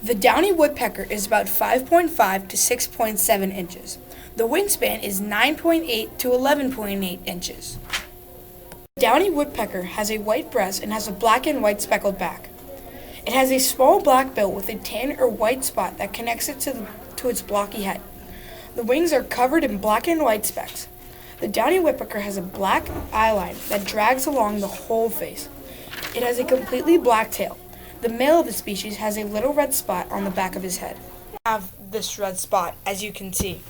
The downy woodpecker is about 5.5 to 6.7 inches. The wingspan is 9.8 to 11.8 inches. The downy woodpecker has a white breast and has a black and white speckled back. It has a small black bill with a tan or white spot that connects it to its blocky head. The wings are covered in black and white specks. The downy woodpecker has a black eyeline that drags along the whole face. It has a completely black tail. The male of the species has a little red spot on the back of his head. I have this red spot, as you can see.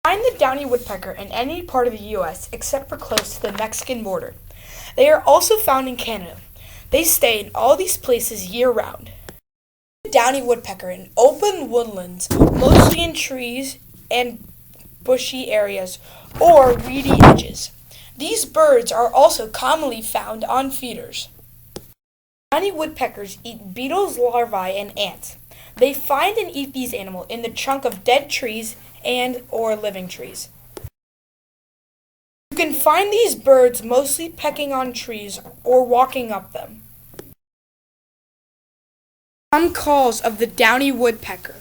Find the downy woodpecker in any part of the U.S. except for close to the Mexican border. They are also found in Canada. They stay in all these places year-round. The downy woodpecker in open woodlands, mostly in trees and bushy areas or reedy edges. These birds are also commonly found on feeders. Downy woodpeckers eat beetles, larvae, and ants. They find and eat these animals in the trunk of dead trees and or living trees. You can find these birds mostly pecking on trees or walking up them. Some calls of the downy woodpecker.